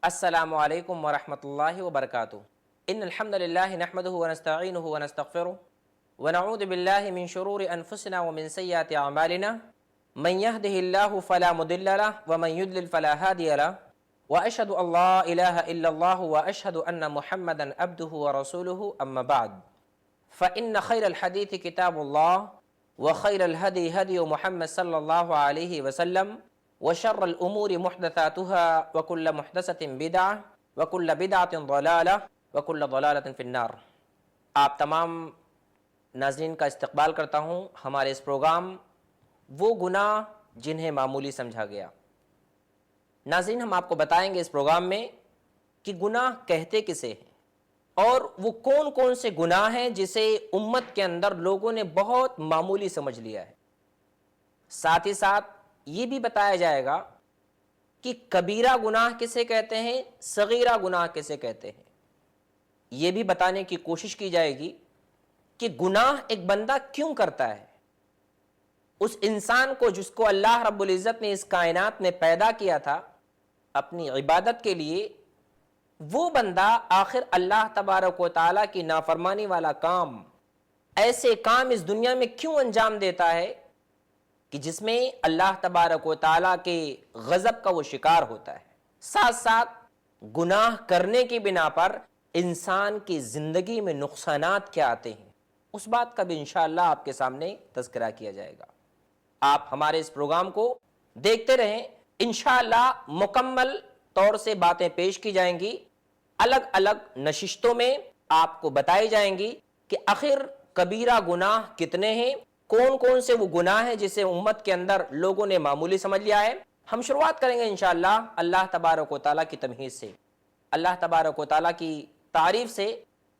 السلام علیکم ورحمۃ اللہ وبرکاتہ۔ ان الحمد للہ نحمده ونستعینه ونستغفره ونعوذ باللہ من شرور انفسنا ومن سیئات اعمالنا من يهده الله فلا مضل له ومن يضلل فلا هادي له واشهد ان لا اله الا الله واشهد ان محمدا عبده ورسوله اما بعد فان خير الحديث كتاب الله وخير الهدي هدي محمد صلی اللہ علیہ وسلم وشر الامور محدثاتها وكل محدثة بدعة وكل بدعة ضلالة وكل ضلالة في النار۔ آپ تمام ناظرین کا استقبال کرتا ہوں ہمارے اس پروگرام وہ گناہ جنہیں معمولی سمجھا گیا۔ ناظرین، ہم آپ کو بتائیں گے اس پروگرام میں کہ گناہ کہتے کسے ہیں اور وہ کون کون سے گناہ ہیں جسے امت کے اندر لوگوں نے بہت معمولی سمجھ لیا ہے۔ ساتھ ہی ساتھ یہ بھی بتایا جائے گا کہ کبیرہ گناہ کسے کہتے ہیں، صغیرہ گناہ کسے کہتے ہیں۔ یہ بھی بتانے کی کوشش کی جائے گی کہ گناہ ایک بندہ کیوں کرتا ہے۔ اس انسان کو جس کو اللہ رب العزت نے اس کائنات میں پیدا کیا تھا اپنی عبادت کے لیے، وہ بندہ آخر اللہ تبارک و تعالیٰ کی نافرمانی والا کام، ایسے کام اس دنیا میں کیوں انجام دیتا ہے کہ جس میں اللہ تبارک و تعالیٰ کے غضب کا وہ شکار ہوتا ہے۔ ساتھ ساتھ گناہ کرنے کی بنا پر انسان کی زندگی میں نقصانات کیا آتے ہیں، اس بات کا بھی انشاءاللہ آپ کے سامنے تذکرہ کیا جائے گا۔ آپ ہمارے اس پروگرام کو دیکھتے رہیں، انشاءاللہ مکمل طور سے باتیں پیش کی جائیں گی، الگ الگ نشستوں میں آپ کو بتائی جائیں گی کہ آخر کبیرہ گناہ کتنے ہیں، کون کون سے وہ گناہ ہیں جسے امت کے اندر لوگوں نے معمولی سمجھ لیا ہے۔ ہم شروعات کریں گے انشاءاللہ اللہ تبارک و تعالیٰ کی تمہید سے، اللہ تبارک و تعالیٰ کی تعریف سے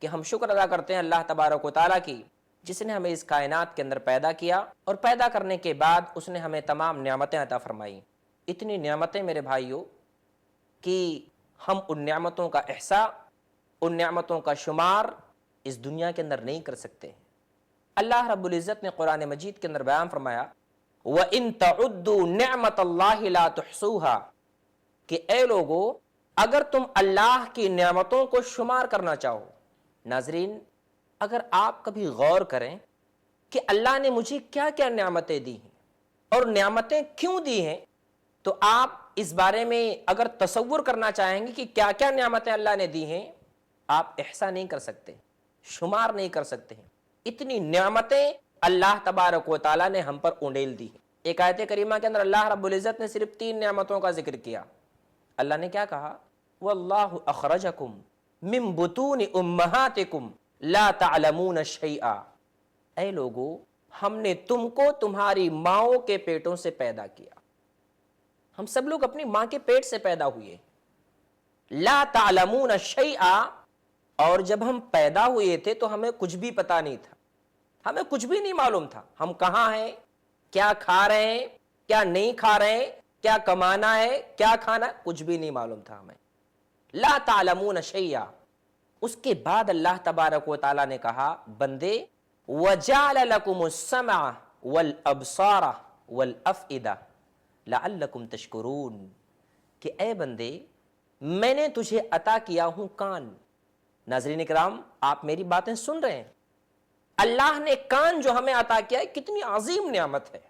کہ ہم شکر ادا کرتے ہیں اللہ تبارک و تعالیٰ کی جس نے ہمیں اس کائنات کے اندر پیدا کیا اور پیدا کرنے کے بعد اس نے ہمیں تمام نعمتیں عطا فرمائیں۔ اتنی نعمتیں میرے بھائیوں کہ ہم ان نعمتوں کا احصاء، ان نعمتوں کا شمار اس دنیا کے اندر نہیں کر سکتے۔ اللہ رب العزت نے قرآن مجید کے اندر بیان فرمایا وَإِن تَعُدُّوا نِعْمَةَ اللَّهِ لَا تُحْصُوهَا کہ اے لوگو اگر تم اللہ کی نعمتوں کو شمار کرنا چاہو۔ ناظرین، اگر آپ کبھی غور کریں کہ اللہ نے مجھے کیا کیا نعمتیں دی ہیں اور نعمتیں کیوں دی ہیں، تو آپ اس بارے میں اگر تصور کرنا چاہیں گے کہ کیا کیا نعمتیں اللہ نے دی ہیں، آپ احصاء نہیں کر سکتے، شمار نہیں کر سکتے ہیں۔ اتنی نعمتیں اللہ تبارک و تعالیٰ نے ہم پر انڈیل دی۔ ایک آیت کریمہ کے اندر اللہ رب العزت نے صرف 3 نعمتوں کا ذکر کیا۔ اللہ نے کیا کہا؟ وَاللَّهُ أَخْرَجَكُم مِّن بُطُونِ أُمَّهَاتِكُمْ لَا تَعْلَمُونَ شَيْئًا اے لوگو، ہم نے تم کو تمہاری ماؤں کے پیٹوں سے پیدا کیا۔ ہم سب لوگ اپنی ماں کے پیٹ سے پیدا ہوئے۔ لا تعلمون شیئا، اور جب ہم پیدا ہوئے تھے تو ہمیں کچھ بھی پتا نہیں تھا، ہمیں کچھ بھی نہیں معلوم تھا ہم کہاں ہیں، کیا کھا رہے ہیں، کیا نہیں کھا رہے ہیں، کیا کمانا ہے، کیا کھانا ہے، کچھ بھی نہیں معلوم تھا ہمیں۔ لا تعلمون شیئا۔ اس کے بعد اللہ تبارک و تعالیٰ نے کہا بندے وَجَعَلَ لَكُمُ السَّمْعَ وَالْأَبْصَارَ وَالْأَفْئِدَةَ لَعَلَّكُمْ تَشْكُرُونَ کہ اے بندے میں نے تجھے عطا کیا ہوں کان۔ ناظرین اکرام، آپ میری باتیں سن رہے ہیں، اللہ نے کان جو ہمیں عطا کیا ہے کتنی عظیم نعمت ہے،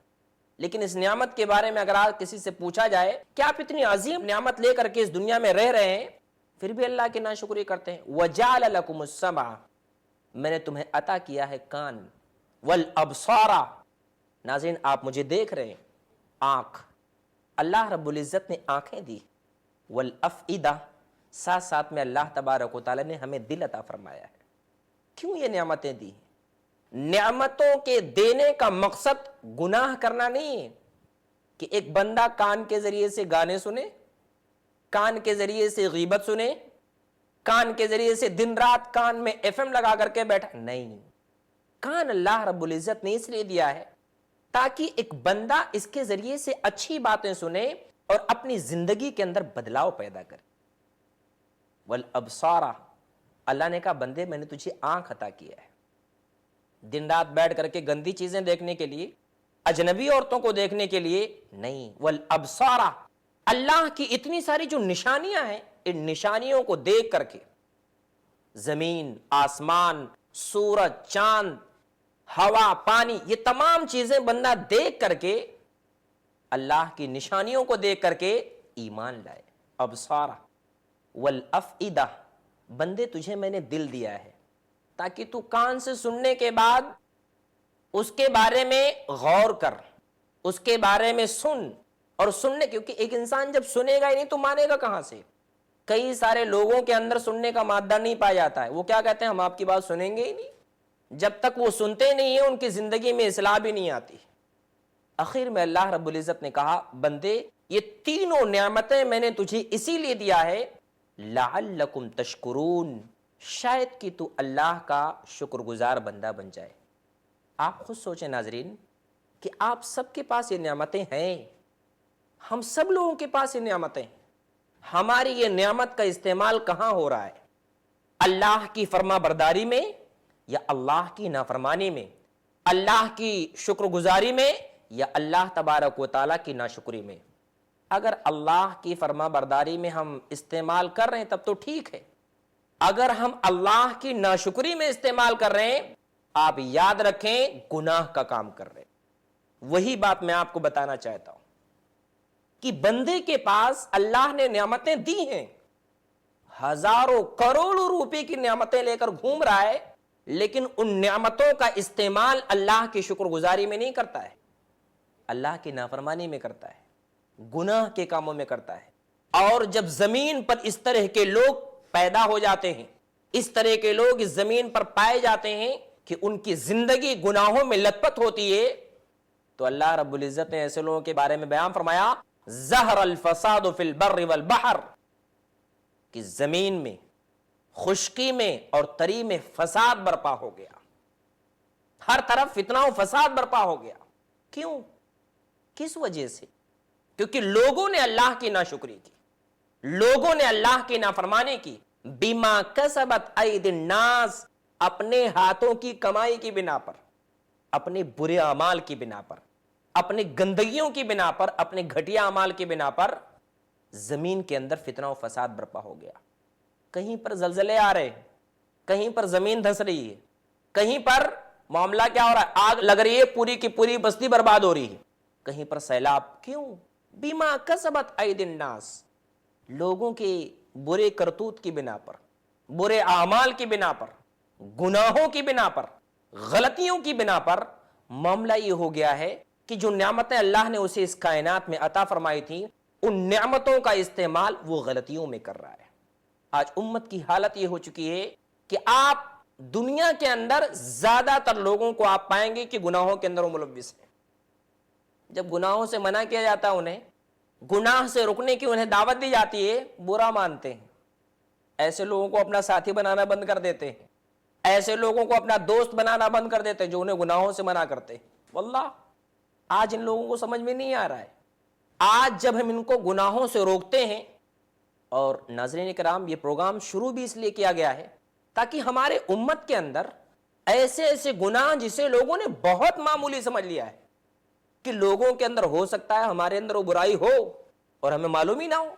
لیکن اس نعمت کے بارے میں اگر آج کسی سے پوچھا جائے کہ آپ اتنی عظیم نعمت لے کر کے اس دنیا میں رہ رہے ہیں پھر بھی اللہ کی ناشکری کرتے ہیں۔ وَجَعَلَ لَكُمُ السَّمْعَ میں نے تمہیں عطا کیا ہے کان، وَالْأَبْصَارَ ناظرین آپ مجھے دیکھ رہے ہیں، آنکھ، اللہ رب العزت نے آنکھیں دی، وَالْأَفْئِدَةَ ساتھ ساتھ میں اللہ تبارک و تعالیٰ نے ہمیں دل عطا فرمایا ہے۔ کیوں یہ نعمتیں دی؟ نعمتوں کے دینے کا مقصد گناہ کرنا نہیں ہے کہ ایک بندہ کان کے ذریعے سے گانے سنے، کان کے ذریعے سے غیبت سنے، کان کے ذریعے سے دن رات کان میں FM لگا کر کے بیٹھا، نہیں۔ کان اللہ رب العزت نے اس لیے دیا ہے تاکہ ایک بندہ اس کے ذریعے سے اچھی باتیں سنے اور اپنی زندگی کے اندر بدلاؤ پیدا کرے۔ والابصار اللہ نے کہا بندے میں نے تجھے آنکھ عطا کیا ہے، دن رات بیٹھ کر کے گندی چیزیں دیکھنے کے لیے، اجنبی عورتوں کو دیکھنے کے لیے نہیں۔ والابصار اللہ کی اتنی ساری جو نشانیاں ہیں ان نشانیوں کو دیکھ کر کے، زمین، آسمان، سورج، چاند، ہوا، پانی، یہ تمام چیزیں بندہ دیکھ کر کے، اللہ کی نشانیوں کو دیکھ کر کے ایمان لائے۔ ابصار والافئدہ، بندے تجھے میں نے دل دیا ہے تاکہ تو کان سے سننے کے بعد اس کے بارے میں غور کر، اس کے بارے میں سن، اور سننے، کیونکہ ایک انسان جب سنے گا ہی نہیں تو مانے گا کہاں سے؟ کئی سارے لوگوں کے اندر سننے کا مادہ نہیں پایا جاتا ہے، وہ کیا کہتے ہیں، ہم آپ کی بات سنیں گے ہی نہیں۔ جب تک وہ سنتے نہیں ہیں ان کی زندگی میں اصلاح بھی نہیں آتی۔ آخر میں اللہ رب العزت نے کہا، بندے یہ تینوں نعمتیں میں نے تجھے اسی لیے دیا ہے لعلکم تشکرون، شاید کہ تو اللہ کا شکر گزار بندہ بن جائے۔ آپ خود سوچیں ناظرین کہ آپ سب کے پاس یہ نعمتیں ہیں، ہم سب لوگوں کے پاس یہ نعمتیں، ہماری یہ نعمت کا استعمال کہاں ہو رہا ہے؟ اللہ کی فرما برداری میں یا اللہ کی نافرمانی میں؟ اللہ کی شکر گزاری میں یا اللہ تبارک و تعالیٰ کی ناشکری میں؟ اگر اللہ کی فرما برداری میں ہم استعمال کر رہے ہیں تب تو ٹھیک ہے، اگر ہم اللہ کی ناشکری میں استعمال کر رہے ہیں، آپ یاد رکھیں گناہ کا کام کر رہے ہیں۔ وہی بات میں آپ کو بتانا چاہتا ہوں کہ بندے کے پاس اللہ نے نعمتیں دی ہیں، ہزاروں کروڑوں روپے کی نعمتیں لے کر گھوم رہا ہے، لیکن ان نعمتوں کا استعمال اللہ کی شکر گزاری میں نہیں کرتا ہے، اللہ کی نافرمانی میں کرتا ہے، گناہ کے کاموں میں کرتا ہے۔ اور جب زمین پر اس طرح کے لوگ پیدا ہو جاتے ہیں، اس طرح کے لوگ اس زمین پر پائے جاتے ہیں کہ ان کی زندگی گناہوں میں لت پت ہوتی ہے، تو اللہ رب العزت نے ایسے لوگوں کے بارے میں بیان فرمایا، ظہر الفساد فی البر والبحر، کہ زمین میں، خشکی میں اور تری میں فساد برپا ہو گیا، ہر طرف فتنہ و فساد برپا ہو گیا۔ کیوں؟ کس وجہ سے؟ کیونکہ لوگوں نے اللہ کی ناشکری کی، لوگوں نے اللہ کی نافرمانی کی، بما کسبت اید الناس، اپنے ہاتھوں کی کمائی کی بنا پر، اپنے برے اعمال کی بنا پر، اپنے گندگیوں کی بنا پر، اپنے گھٹیا اعمال کی بنا پر زمین کے اندر فتنہ و فساد برپا ہو گیا۔ کہیں پر زلزلے آ رہے ہیں، کہیں پر زمین دھس رہی ہے، کہیں پر معاملہ کیا ہو رہا ہے، آگ لگ رہی ہے، پوری کی پوری بستی برباد ہو رہی ہے، کہیں پر سیلاب۔ کیوں؟ بما کسبت اید الناس، لوگوں کے برے کرتوت کی بنا پر، برے اعمال کی بنا پر، گناہوں کی بنا پر، غلطیوں کی بنا پر معاملہ یہ ہو گیا ہے کہ جو نعمتیں اللہ نے اسے اس کائنات میں عطا فرمائی تھیں، ان نعمتوں کا استعمال وہ غلطیوں میں کر رہا ہے۔ آج امت کی حالت یہ ہو چکی ہے کہ آپ دنیا کے اندر زیادہ تر لوگوں کو آپ پائیں گے کہ گناہوں کے اندر وہ ملوث ہیں۔ جب گناہوں سے منع کیا جاتا ہے، انہیں گناہ سے رکنے کی انہیں دعوت دی جاتی ہے، برا مانتے ہیں، ایسے لوگوں کو اپنا ساتھی بنانا بند کر دیتے ہیں، ایسے لوگوں کو اپنا دوست بنانا بند کر دیتے ہیں جو انہیں گناہوں سے منع کرتے ہیں۔ واللہ آج ان لوگوں کو سمجھ میں نہیں آ رہا ہے۔ آج جب ہم ان کو گناہوں سے روکتے ہیں، اور ناظرین کرام یہ پروگرام شروع بھی اس لیے کیا گیا ہے تاکہ ہمارے امت کے اندر ایسے ایسے گناہ جسے لوگوں نے بہت معمولی سمجھ لیا ہے کہ لوگوں کے اندر ہو سکتا ہے ہمارے اندر وہ برائی ہو اور ہمیں معلوم ہی نہ ہو۔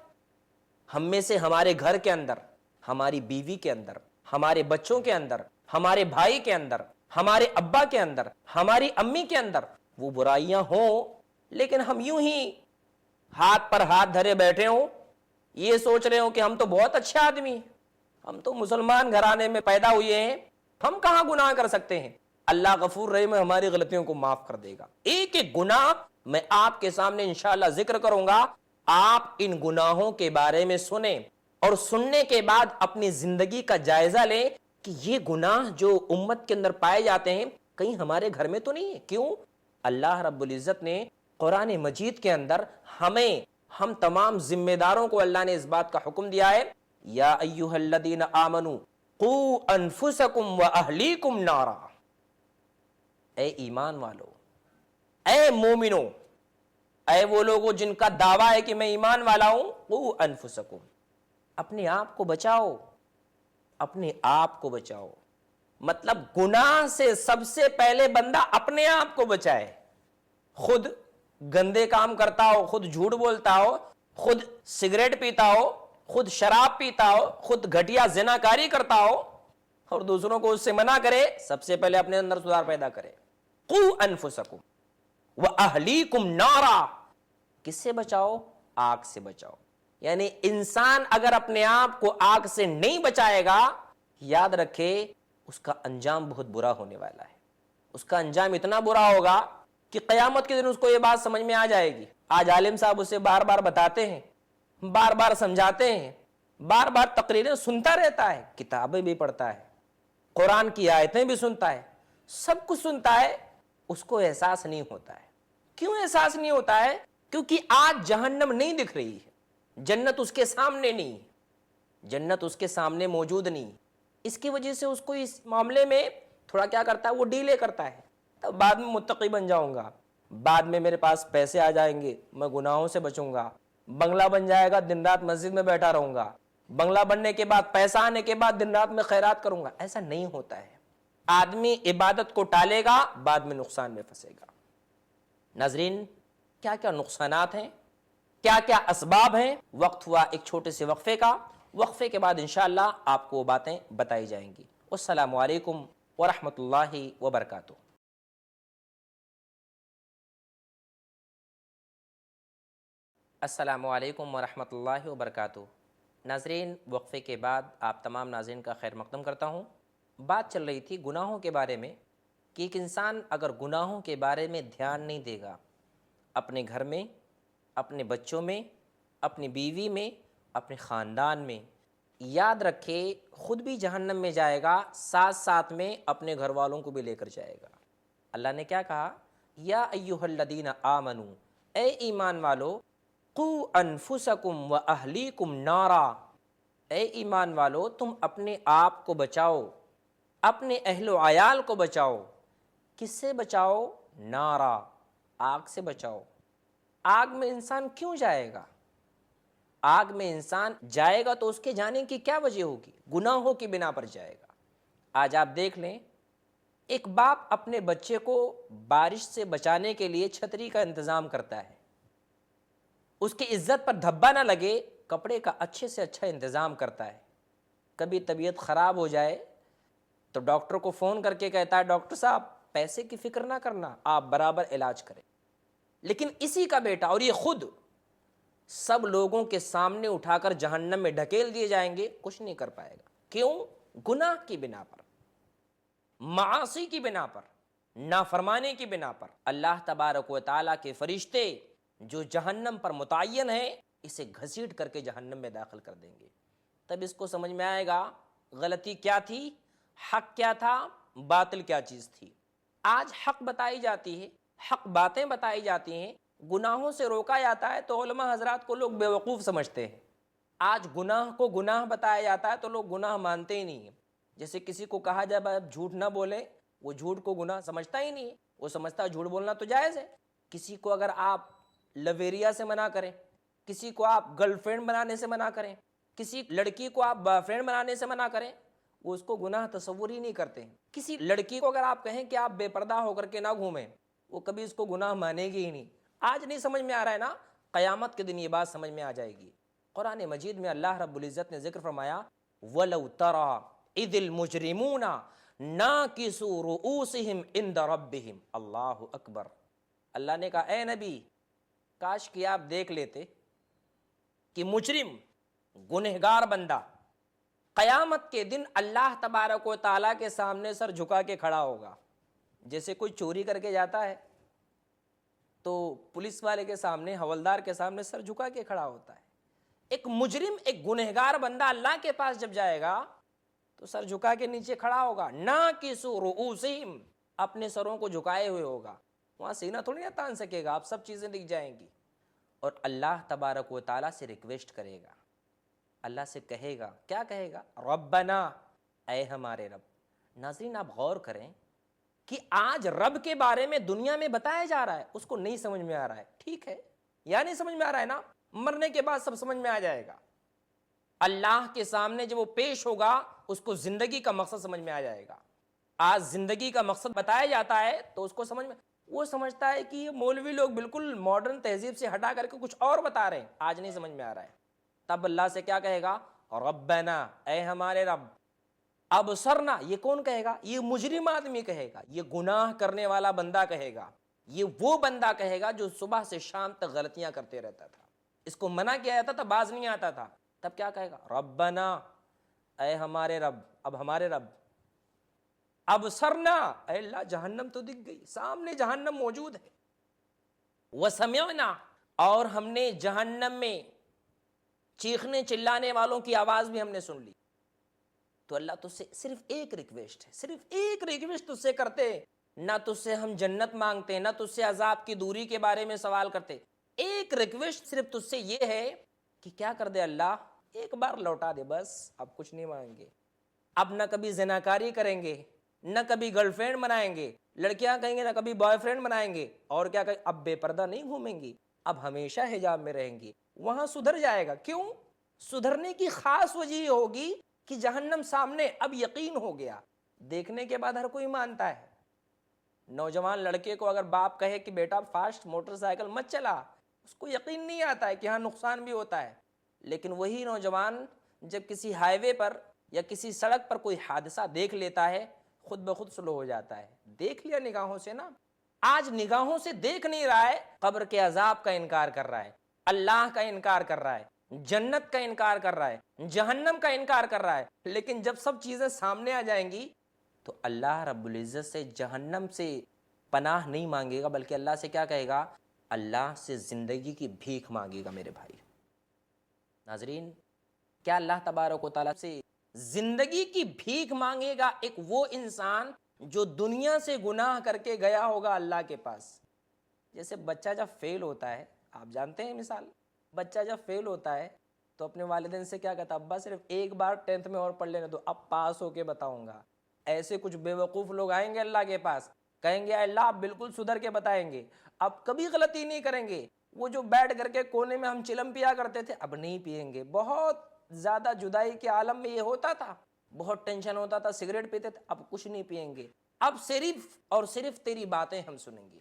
ہم میں سے ہمارے گھر کے اندر، ہماری بیوی کے اندر، ہمارے بچوں کے اندر، ہمارے بھائی کے اندر، ہمارے ابا کے اندر، ہماری امی کے اندر وہ برائیاں ہوں، لیکن ہم یوں ہی ہاتھ پر ہاتھ دھرے بیٹھے ہوں، یہ سوچ رہے ہوں کہ ہم تو بہت اچھے آدمی ہیں، ہم تو مسلمان گھرانے میں پیدا ہوئے ہیں، ہم کہاں گناہ کر سکتے ہیں۔ اللہ غفور رحیم ہماری غلطیوں کو معاف کر دے گا۔ ایک ایک گناہ میں آپ کے سامنے انشاءاللہ ذکر کروں گا، آپ ان گناہوں کے بارے میں سنیں اور سننے کے بعد اپنی زندگی کا جائزہ لیں کہ یہ گناہ جو امت کے اندر پائے جاتے ہیں کہیں ہمارے گھر میں تو نہیں ہے۔ کیوں؟ اللہ رب العزت نے قرآن مجید کے اندر ہم تمام ذمہ داروں کو اللہ نے اس بات کا حکم دیا ہے، یا ایھا الذین آمنوا قوا انفسکم واہلیکم نارا، اے ایمان والو، اے مومنو، اے وہ لوگوں جن کا دعویٰ ہے کہ میں ایمان والا ہوں، قوا انفسکم، اپنے آپ کو بچاؤ، اپنے آپ کو بچاؤ۔ مطلب گناہ سے سب سے پہلے بندہ اپنے آپ کو بچائے۔ خود گندے کام کرتا ہو، خود جھوٹ بولتا ہو، خود سگریٹ پیتا ہو، خود شراب پیتا ہو، خود گھٹیا زناکاری کرتا ہو اور دوسروں کو اس سے منع کرے، سب سے پہلے اپنے اندر سدھار پیدا کرے۔ قوا انفسکم واہلیکم نارا، کس سے بچاؤ؟ آگ سے بچاؤ۔ یعنی انسان اگر اپنے آپ کو آگ سے نہیں بچائے گا، یاد رکھے اس کا انجام بہت برا ہونے والا ہے۔ اس کا انجام اتنا برا ہوگا کہ قیامت کے دن اس کو یہ بات سمجھ میں آ جائے گی۔ آج عالم صاحب اسے بار بار بتاتے ہیں، بار بار سمجھاتے ہیں، بار بار تقریریں سنتا رہتا ہے، کتابیں بھی پڑھتا ہے، قرآن کی آیتیں بھی سنتا ہے، سب کچھ سنتا ہے، اس کو احساس نہیں ہوتا ہے۔ کیوں احساس نہیں ہوتا ہے؟ کیونکہ آج جہنم نہیں دکھ رہی ہے، جنت اس کے سامنے نہیں ہے، جنت اس کے سامنے موجود نہیں۔ اس کی وجہ سے اس کو اس معاملے میں تھوڑا کیا کرتا ہے، وہ ڈیلے کرتا ہے، تب بعد میں متقی بن جاؤں گا، بعد میں میرے پاس پیسے آ جائیں گے، میں گناہوں سے بچوں گا، بنگلہ بن جائے گا، دن رات مسجد میں بیٹھا رہوں گا، بنگلہ بننے کے بعد پیسہ آنے کے بعد دن رات میں خیرات کروں گا۔ ایسا نہیں ہوتا ہے۔ آدمی عبادت کو ٹالے گا، بعد میں نقصان میں پھنسے گا۔ ناظرین، کیا کیا نقصانات ہیں، کیا کیا اسباب ہیں؟ وقت ہوا ایک چھوٹے سے وقفے کا، وقفے کے بعد انشاءاللہ آپ کو وہ باتیں بتائی جائیں گی۔ السلام علیکم ورحمۃ اللہ وبرکاتہ۔ السلام علیکم ورحمۃ اللہ وبرکاتہ۔ ناظرین، وقفے کے بعد آپ تمام ناظرین کا خیر مقدم کرتا ہوں۔ بات چل رہی تھی گناہوں کے بارے میں کہ ایک انسان اگر گناہوں کے بارے میں دھیان نہیں دے گا، اپنے گھر میں، اپنے بچوں میں، اپنی بیوی میں، اپنے خاندان میں، یاد رکھے خود بھی جہنم میں جائے گا، ساتھ ساتھ میں اپنے گھر والوں کو بھی لے کر جائے گا۔ اللہ نے کیا کہا؟ یا ایھا الذین آمنو، اے ایمان والو، قوا انفسکم واہلیکم نارا، اے ایمان والو تم اپنے آپ کو بچاؤ، اپنے اہل و عیال کو بچاؤ۔ کس سے بچاؤ؟ نارا، آگ سے بچاؤ۔ آگ میں انسان کیوں جائے گا؟ آگ میں انسان جائے گا تو اس کے جانے کی کیا وجہ ہوگی؟ گناہوں کی بنا پر جائے گا۔ آج آپ دیکھ لیں، ایک باپ اپنے بچے کو بارش سے بچانے کے لیے چھتری کا انتظام کرتا ہے، اس کی عزت پر دھبا نہ لگے، کپڑے کا اچھے سے اچھا انتظام کرتا ہے۔ کبھی طبیعت خراب ہو جائے تو ڈاکٹر کو فون کر کے کہتا ہے، ڈاکٹر صاحب پیسے کی فکر نہ کرنا، آپ برابر علاج کریں۔ لیکن اسی کا بیٹا اور یہ خود سب لوگوں کے سامنے اٹھا کر جہنم میں ڈھکیل دیے جائیں گے، کچھ نہیں کر پائے گا۔ کیوں؟ گناہ کی بنا پر، معاصی کی بنا پر، نافرمانی کی بنا پر۔ اللہ تبارک و تعالیٰ کے فرشتے جو جہنم پر متعین ہیں، اسے گھسیٹ کر کے جہنم میں داخل کر دیں گے۔ تب اس کو سمجھ میں آئے گا غلطی کیا تھی، حق کیا تھا، باطل کیا چیز تھی۔ آج حق بتائی جاتی ہے، حق باتیں بتائی جاتی ہیں، گناہوں سے روکا جاتا ہے تو علماء حضرات کو لوگ بیوقوف سمجھتے ہیں۔ آج گناہ کو گناہ بتایا جاتا ہے تو لوگ گناہ مانتے ہی نہیں ہیں۔ جیسے کسی کو کہا جائے آپ جھوٹ نہ بولیں، وہ جھوٹ کو گناہ سمجھتا ہی نہیں ہے، وہ سمجھتا ہے جھوٹ بولنا تو جائز ہے۔ کسی کو اگر آپ لویریا سے منع کریں، کسی کو آپ گرل فرینڈ بنانے سے منع کریں، کسی لڑکی کو آپ بوائے فرینڈ بنانے سے منع کریں، وہ اس کو گناہ تصور ہی نہیں کرتے۔ کسی لڑکی کو اگر آپ کہیں کہ آپ بے پردہ ہو کر کے نہ گھومیں، وہ کبھی اس کو گناہ مانے گی ہی نہیں۔ آج نہیں سمجھ میں آ رہا ہے نا، قیامت کے دن یہ بات سمجھ میں آ جائے گی۔ قرآن مجید میں اللہ رب العزت نے ذکر فرمایا، وَلَوْ تَرَىٰ إِذِ الْمُجْرِمُونَ نَاكِسُو رُؤُوسِهِمْ عِنْدَ رَبِّهِمْ۔ اللہ اکبر۔ اللہ نے کہا، اے نبی، کاش کہ آپ دیکھ لیتے کہ مجرم، گنہگار بندہ قیامت کے دن اللہ تبارک و تعالیٰ کے سامنے سر جھکا کے کھڑا ہوگا۔ جیسے کوئی چوری کر کے جاتا ہے تو پولیس والے کے سامنے، حوالدار کے سامنے سر جھکا کے کھڑا ہوتا ہے۔ ایک مجرم، ایک گنہگار بندہ اللہ کے پاس جب جائے گا تو سر جھکا کے نیچے کھڑا ہوگا، ناکسو رؤوسہم، اپنے سروں کو جھکائے ہوئے ہوگا۔ وہاں سینہ تھوڑی نہ تان سکے گا، آپ سب چیزیں دکھ جائیں گی۔ اور اللہ تبارک و تعالیٰ سے ریکویسٹ کرے گا، اللہ سے کہے گا، کیا کہے گا؟ ربنا، اے ہمارے رب۔ ناظرین آپ غور کریں کہ آج رب کے بارے میں دنیا میں بتایا جا رہا ہے، اس کو نہیں سمجھ میں آ رہا ہے۔ ٹھیک ہے، یا نہیں سمجھ میں آ رہا ہے نا، مرنے کے بعد سب سمجھ میں آ جائے گا۔ اللہ کے سامنے جب وہ پیش ہوگا، اس کو زندگی کا مقصد سمجھ میں آ جائے گا۔ آج زندگی کا مقصد بتایا جاتا ہے تو اس کو سمجھ میں، وہ سمجھتا ہے کہ یہ مولوی لوگ بالکل ماڈرن تہذیب سے ہٹا کر کے کچھ اور بتا رہے ہیں۔ آج نہیں سمجھ میں آ رہا ہے۔ تب اللہ سے کیا کہے گا؟ ربنا، اے ہمارے رب، ابصرنا، یہ کون کہے گا؟ یہ مجرم آدمی کہے گا، یہ گناہ کرنے والا بندہ کہے گا، یہ وہ بندہ کہے گا جو صبح سے شام تک غلطیاں کرتے رہتا تھا، اس کو منع کیا جاتا تھا، باز نہیں آتا تھا، تب کیا کہے گا؟ ربنا، اے ہمارے رب، اب ہمارے رب، ابصرنا، اے اللہ جہنم تو دکھ گئی، سامنے جہنم موجود ہے، وسمعنا، اور ہم نے جہنم میں چیخنے چلانے والوں کی آواز بھی ہم نے سن لی۔ تو اللہ تجھ سے صرف ایک ریکویسٹ ہے، صرف ایک ریکویسٹ تجھ سے کرتے، نہ تجھ سے ہم جنت مانگتے، نہ تجھ سے عذاب کی دوری کے بارے میں سوال کرتے، ایک ریکویسٹ صرف تجھ سے یہ ہے کہ کیا کر دے اللہ، ایک بار لوٹا دے، بس اب کچھ نہیں مانگیں گے، اب نہ کبھی زناکاری کریں گے، نہ کبھی گرل فرینڈ بنائیں گے، لڑکیاں کہیں گے نہ کبھی بوائے فرینڈ بنائیں گے، اور کیا کہیں، اب بے پردہ نہیں گھومیں گی، اب ہمیشہ حجاب میں رہیں گی، وہاں سدھر جائے گا۔ کیوں سدھرنے کی خاص وجہ یہ ہوگی کہ جہنم سامنے، اب یقین ہو گیا، دیکھنے کے بعد ہر کوئی مانتا ہے۔ نوجوان لڑکے کو اگر باپ کہے کہ بیٹا فاسٹ موٹر سائیکل مت چلا، اس کو یقین نہیں آتا ہے کہ ہاں نقصان بھی ہوتا ہے، لیکن وہی نوجوان جب کسی ہائی وے پر یا کسی سڑک پر کوئی حادثہ دیکھ لیتا ہے، خود بخود سلو ہو جاتا ہے، دیکھ لیا نگاہوں سے نا، آج نگاہوں سے دیکھ نہیں رہا ہے، قبر کے عذاب کا انکار کر رہا ہے، اللہ کا انکار کر رہا ہے، جنت کا انکار کر رہا ہے، جہنم کا انکار کر رہا ہے، لیکن جب سب چیزیں سامنے آ جائیں گی تو اللہ رب العزت سے جہنم سے پناہ نہیں مانگے گا، بلکہ اللہ سے کیا کہے گا؟ اللہ سے زندگی کی بھیک مانگے گا۔ میرے بھائی ناظرین، کیا اللہ تبارک و تعالیٰ سے زندگی کی بھیک مانگے گا ایک وہ انسان جو دنیا سے گناہ کر کے گیا ہوگا اللہ کے پاس؟ جیسے بچہ جب فیل ہوتا ہے، آپ جانتے ہیں مثال، بچہ جب فیل ہوتا ہے تو اپنے والدین سے کیا کہتا ہے؟ ابا صرف ایک بار 10th میں اور پڑھ لینے دو، اب پاس ہو کے بتاؤں گا۔ ایسے کچھ بے وقوف لوگ آئیں گے اللہ کے پاس، کہیں گے اللہ آپ بالکل سدھر کے بتائیں گے، اب کبھی غلطی نہیں کریں گے، وہ جو بیٹھ کر کے کونے میں ہم چلم پیا کرتے تھے اب نہیں پیئیں گے۔ بہت زیادہ جدائی کے عالم میں یہ ہوتا تھا، بہت ٹینشن ہوتا تھا، سگریٹ پیتے تھے، اب کچھ نہیں پیئیں گے، اب صرف اور صرف تیری باتیں ہم سنیں گے۔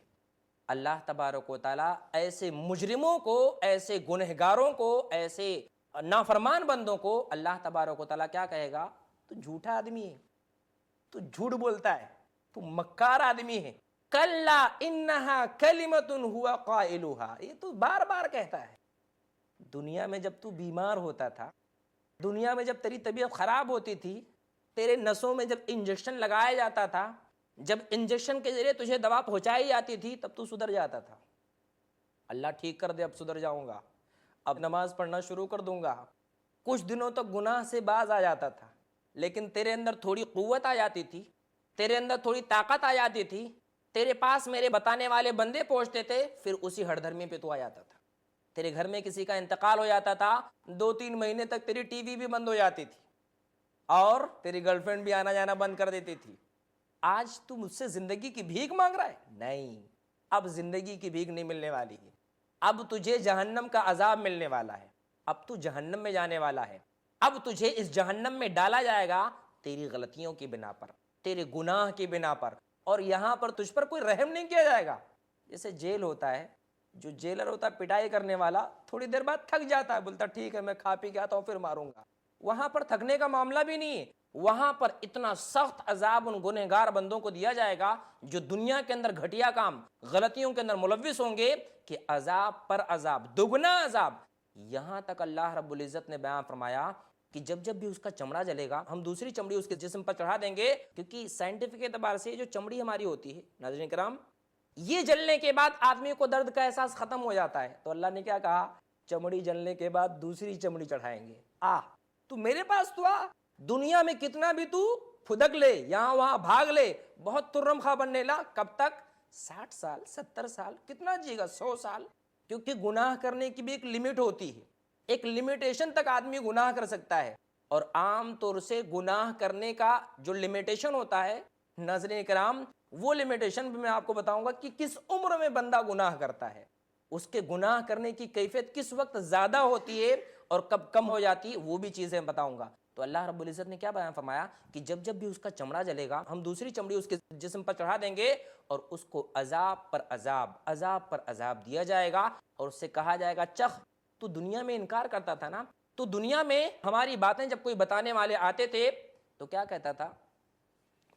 اللہ تبارک و تعالیٰ ایسے مجرموں کو، ایسے گنہگاروں کو، ایسے نافرمان بندوں کو اللہ تبارک و تعالیٰ کیا کہے گا؟ تو جھوٹا آدمی ہے، تو جھوٹ بولتا ہے، تو مکار آدمی ہے، کلا انہا کلمۃ ہوا قائلھا، یہ تو بار بار کہتا ہے۔ دنیا میں جب تو بیمار ہوتا تھا، دنیا میں جب تیری طبیعت خراب ہوتی تھی، تیرے نسوں میں جب انجیکشن لگایا جاتا تھا، جب انجیکشن کے ذریعے تجھے دوا پہنچائی جاتی تھی، تب تو سدھر جاتا تھا، اللہ ٹھیک کر دے اب سدھر جاؤں گا، اب نماز پڑھنا شروع کر دوں گا، کچھ دنوں تک گناہ سے باز آ جاتا تھا، لیکن تیرے اندر تھوڑی قوت آ جاتی تھی، تیرے اندر تھوڑی طاقت آ جاتی تھی، تیرے پاس میرے بتانے والے بندے پہنچتے تھے، پھر اسی ہڑ دھرمی پہ تو آ جاتا تھا۔ تیرے گھر میں کسی کا انتقال ہو جاتا تھا، 2-3 مہینے تک تیری ٹی وی بھی بند ہو جاتی تھی، اور تیری گرل فرینڈ بھی آنا جانا بند کر دیتی تھی۔ آج تو مجھ سے زندگی کی بھیک مانگ رہا ہے؟ نہیں، اب زندگی کی بھیک نہیں ملنے والی ہے، اب تجھے جہنم کا عذاب ملنے والا ہے، اب تو جہنم میں جانے والا ہے، اب تجھے اس جہنم میں ڈالا جائے گا تیری غلطیوں کی بنا پر، تیرے گناہ کی بنا پر، اور یہاں پر تجھ پر کوئی رحم نہیں کیا جائے گا۔ جیسے جیل ہوتا ہے، جو جیلر ہوتا ہے پٹائی کرنے والا، تھوڑی دیر بعد تھک جاتا ہے، بولتا ٹھیک ہے میں کھا پی کے آتا ہوں پھر ماروں گا۔ وہاں پر تھکنے کا معاملہ بھی نہیں ہے، وہاں پر اتنا سخت عذاب ان گنہگار بندوں کو دیا جائے گا جو دنیا کے اندر گھٹیا کام، غلطیوں کے اندر ملوث ہوں گے، کہ عذاب پر عذاب، دگنا عذاب۔ یہاں تک اللہ رب العزت نے بیان فرمایا کہ جب جب بھی اس کا چمڑا جلے گا، ہم دوسری چمڑی اس کے جسم پر چڑھا دیں گے، کیونکہ سائنٹیفک اعتبار سے جو چمڑی ہماری ہوتی ہے ناظرین کرام، یہ جلنے کے بعد آدمی کو درد کا احساس ختم ہو جاتا ہے، تو اللہ نے کیا کہا؟ چمڑی جلنے کے بعد دوسری چمڑی چڑھائیں گے، تو میرے پاس تو دنیا میں کتنا بھی تو پھدک لے، یہاں وہاں بھاگ لے، بہت ترم خواہ بننے لا، کب تک؟ 60 سال 70 سال، کتنا جیے گا؟ 100 سال، کیونکہ گناہ کرنے کی بھی ایک لمٹ ہوتی ہے، ایک لمیٹیشن تک آدمی گناہ کر سکتا ہے، اور عام طور سے گناہ کرنے کا جو لمیٹیشن ہوتا ہے ناظرین کرام، وہ لمیٹیشن بھی میں آپ کو بتاؤں گا کہ کس عمر میں بندہ گناہ کرتا ہے، اس کے گناہ کرنے کی کیفیت کس وقت زیادہ ہوتی ہے اور کب کم ہو جاتی ہے، وہ بھی چیزیں بتاؤں گا۔ تو اللہ رب العزت نے کیا بیان فرمایا کہ جب جب بھی اس کا چمڑا جلے گا، ہم دوسری چمڑی اس کے جسم پر چڑھا دیں گے، اور اس کو عذاب پر عذاب، عذاب پر عذاب دیا جائے گا، اور اس سے کہا جائے گا چخ، تو دنیا میں انکار کرتا تھا نا، تو دنیا میں ہماری باتیں جب کوئی بتانے والے آتے تھے تو کیا کہتا تھا؟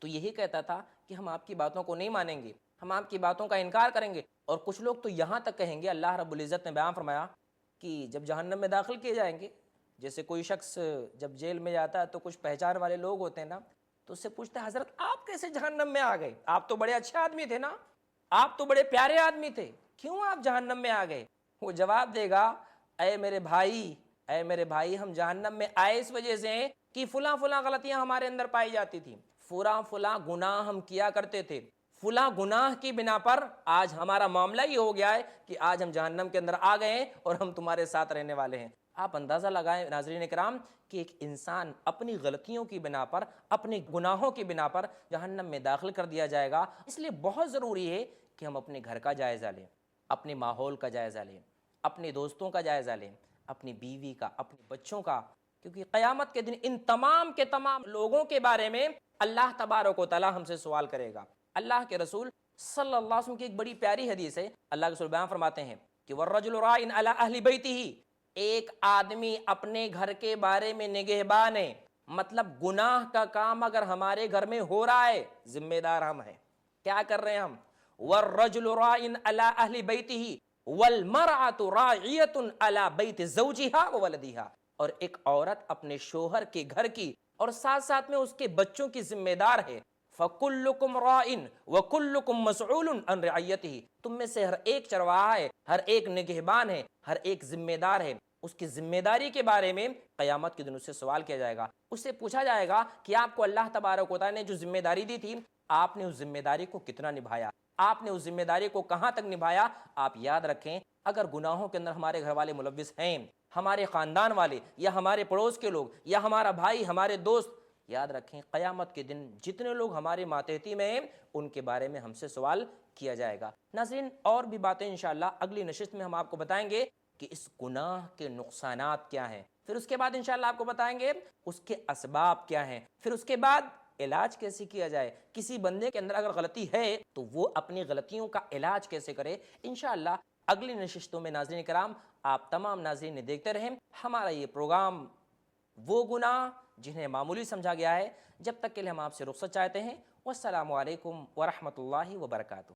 تو یہی کہتا تھا کہ ہم آپ کی باتوں کو نہیں مانیں گے، ہم آپ کی باتوں کا انکار کریں گے. اور کچھ لوگ تو یہاں تک کہیں گے، اللہ رب العزت نے بیان فرمایا کہ جب جہنم میں داخل کیے جائیں گے، جیسے کوئی شخص جب جیل میں جاتا ہے تو کچھ پہچان والے لوگ ہوتے ہیں نا، تو اس سے پوچھتے ہیں حضرت آپ کیسے جہنم میں آ گئے؟ آپ تو بڑے اچھے آدمی تھے نا، آپ تو بڑے پیارے آدمی تھے، کیوں آپ جہنم میں آ گئے؟ وہ جواب دے گا، اے میرے بھائی، ہم جہنم میں آئے اس وجہ سے کہ فلاں فلاں غلطیاں ہمارے اندر پائی جاتی تھیں، فلاں گناہ ہم کیا کرتے تھے، فلاں گناہ کی بنا پر آج ہمارا معاملہ یہ ہو گیا ہے کہ آج ہم جہنم کے اندر آ گئے ہیں اور ہم تمہارے ساتھ رہنے والے ہیں. آپ اندازہ لگائیں ناظرین کرام کہ ایک انسان اپنی غلطیوں کی بنا پر، اپنے گناہوں کی بنا پر جہنم میں داخل کر دیا جائے گا. اس لیے بہت ضروری ہے کہ ہم اپنے گھر کا جائزہ لیں، اپنے ماحول کا جائزہ لیں، اپنے دوستوں کا جائزہ لیں، اپنی بیوی کا، اپنے بچوں کا، کیونکہ قیامت کے دن ان تمام کے تمام لوگوں کے بارے میں اللہ تبارک و تعالی ہم سے سوال کرے گا. اللہ کے رسول صلی اللہ علیہ وسلم کی ایک بڑی پیاری حدیث ہے. اللہ کے رسول بیان فرماتے ہیں کہ وَالرَّجُلُ رَاعٍ عَلَىٰ أَهْلِ بَيْتِهِ، ایک آدمی اپنے گھر کے بارے میں نگہبان ہے. مطلب گناہ کا کام اگر ہمارے گھر میں ہو رہا ہے، ذمہ دار ہم ہیں. کیا کر رہے ہیں ہم؟ وَالرَّجُلُ رَاعٍ عَلَىٰ أَهْلِ بَيْتِهِ وَالْمَرْأَةُ رَاعِيَةٌ عَلَىٰ بَيْتِ زَوْجِهَا وَوَلَدِهَا، اور ایک عورت اپنے شوہر کے گھر کی اور ساتھ ساتھ میں اس کے بچوں کی ذمہ دار ہے. فَكُلُّكُمْ رَاعٍ وَكُلُّكُمْ مَسْئُولٌ عَنْ رِعِيَّتِهِ، تم میں سے ہر ایک چرواہا ہے، ہر ایک نگہبان ہے، ہر ایک ذمہ دار ہے. اس کی ذمہ داری کے بارے میں قیامت کے دن اس سے سوال کیا جائے گا. اس سے پوچھا جائے گا کہ آپ کو اللہ تبارک و تعالی نے جو ذمہ داری دی تھی، آپ نے اس ذمہ داری کو کتنا نبھایا، آپ نے اس ذمہ داری کو کہاں تک نبھایا. آپ یاد رکھیں، اگر گناہوں کے اندر ہمارے گھر والے ملوث ہیں، ہمارے خاندان والے یا ہمارے پڑوس کے لوگ یا ہمارا بھائی، ہمارے دوست، یاد رکھیں قیامت کے دن جتنے لوگ ہمارے ماتحتی میں ہیں ان کے بارے میں ہم سے سوال کیا جائے گا. ناظرین، اور بھی باتیں انشاءاللہ اگلی نشست میں ہم آپ کو بتائیں گے کہ اس گناہ کے نقصانات کیا ہیں. پھر اس کے بعد انشاءاللہ آپ کو بتائیں گے اس کے اسباب کیا ہیں. پھر اس کے بعد علاج کیسے کیا جائے. کسی بندے کے اندر اگر غلطی ہے تو وہ اپنی غلطیوں کا علاج کیسے کرے. انشاءاللہ اگلی نشستوں میں ناظرین کرام آپ تمام ناظرین نے دیکھتے رہیں ہمارا یہ پروگرام وہ گناہ جنہیں معمولی سمجھا گیا ہے. جب تک کے لیے ہم آپ سے رخصت چاہتے ہیں. والسلام علیکم ورحمۃ اللہ وبرکاتہ.